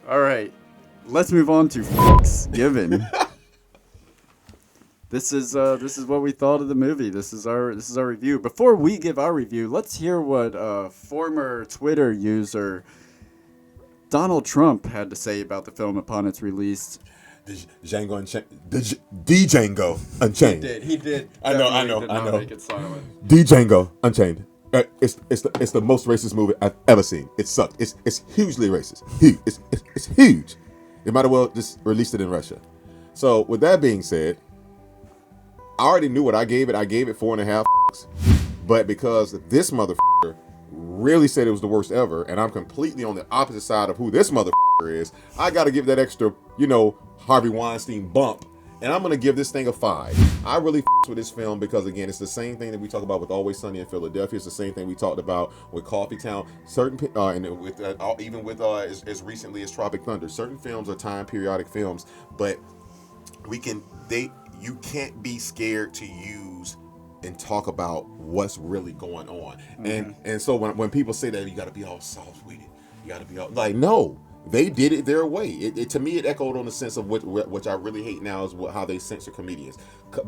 All right, let's move on to Fucks Given. This is what we thought of the movie. This is our review. Before we give our review, let's hear what former Twitter user Donald Trump had to say about the film upon its release. Django Unchained. Django Unchained. He did. I know. Make it silent. Django Unchained. It's the most racist movie I've ever seen. It sucked. It's hugely racist. Huge. It's huge. They might as well just released it in Russia. So with that being said, I already knew what I gave it. I gave it 4.5. But because this motherfucker really said it was the worst ever, and I'm completely on the opposite side of who this motherfucker is, I got to give that extra, Harvey Weinstein bump, and I'm gonna give this thing a 5. I really with this film because, again, it's the same thing that we talk about with Always Sunny in Philadelphia. It's the same thing we talked about with Coffee Town. And with even with as recently as Tropic Thunder. Certain films are time periodic films, but you can't be scared to use and talk about what's really going on. Mm-hmm. And so when people say that, you got to be all soft with it, you got to be all like, no. They did it their way. To me, it echoed on the sense of which I really hate now is how they censor comedians.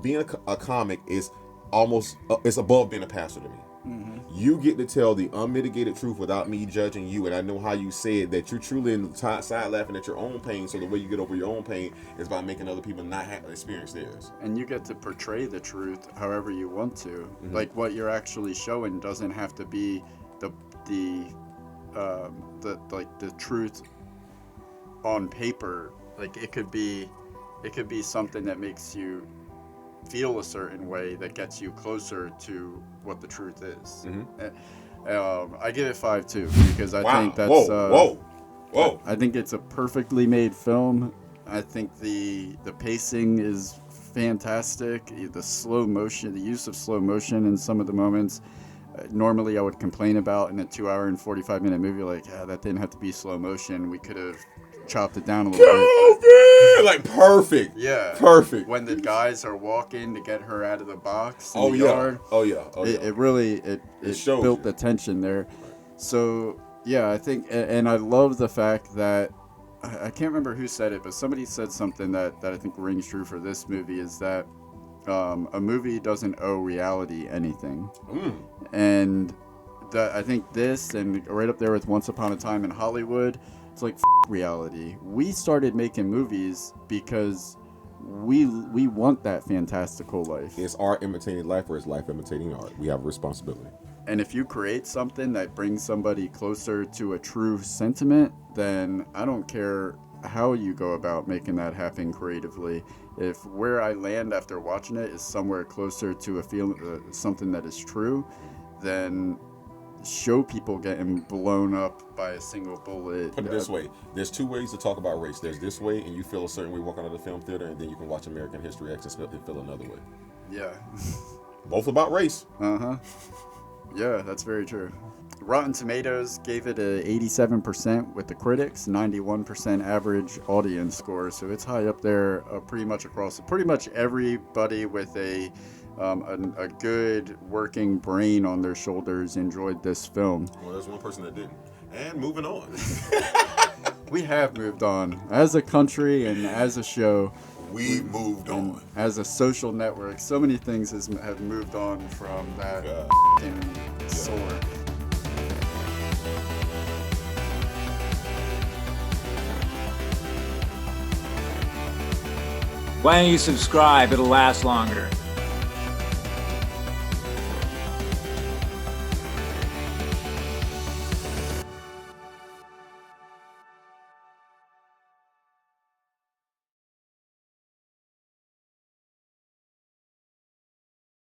Being a comic is almost it's above being a pastor to me. Mm-hmm. You get to tell the unmitigated truth without me judging you, and I know how you say it, that you're truly side laughing at your own pain. So the way you get over your own pain is by making other people not experience theirs. And you get to portray the truth however you want to. Mm-hmm. Like what you're actually showing doesn't have to be the truth on paper. Like it could be something that makes you feel a certain way that gets you closer to what the truth is. Mm-hmm. I give it 5 too because I think that's whoa. I think it's a perfectly made film. I think the pacing is fantastic. The slow motion, the use of slow motion in some of the moments. Normally I would complain about in a 2-hour and 45-minute movie, like, that didn't have to be slow motion. We could have chopped it down a little bit. Like perfect. Yeah. Perfect. When the guys are walking to get her out of the box in the yeah. yard. It really built the tension there. So, yeah, I think, and I love the fact that, I can't remember who said it, but somebody said something that I think rings true for this movie is that a movie doesn't owe reality anything. And I think this, and right up there with Once Upon a Time in Hollywood, it's like reality. We started making movies because we want that fantastical life. Is art imitating life or is life imitating art? We have a responsibility. And if you create something that brings somebody closer to a true sentiment, then I don't care how you go about making that happen creatively. If where I land after watching it is somewhere closer to a feeling, something that is true, then show people getting blown up by a single bullet. Put it this way, there's 2 ways to talk about race. There's this way, and you feel a certain way walking out of the film theater, and then you can watch American History X and feel another way. Yeah. Both about race. Uh-huh. Yeah, that's very true. Rotten Tomatoes gave it a 87% with the critics, 91% average audience score, so it's high up there pretty much across. Pretty much everybody with a good working brain on their shoulders enjoyed this film. Well, there's one person that didn't. And moving on. We have moved on. As a country and as a show. We've moved on. As a social network, so many things have moved on from that sword. Why don't you subscribe? It'll last longer.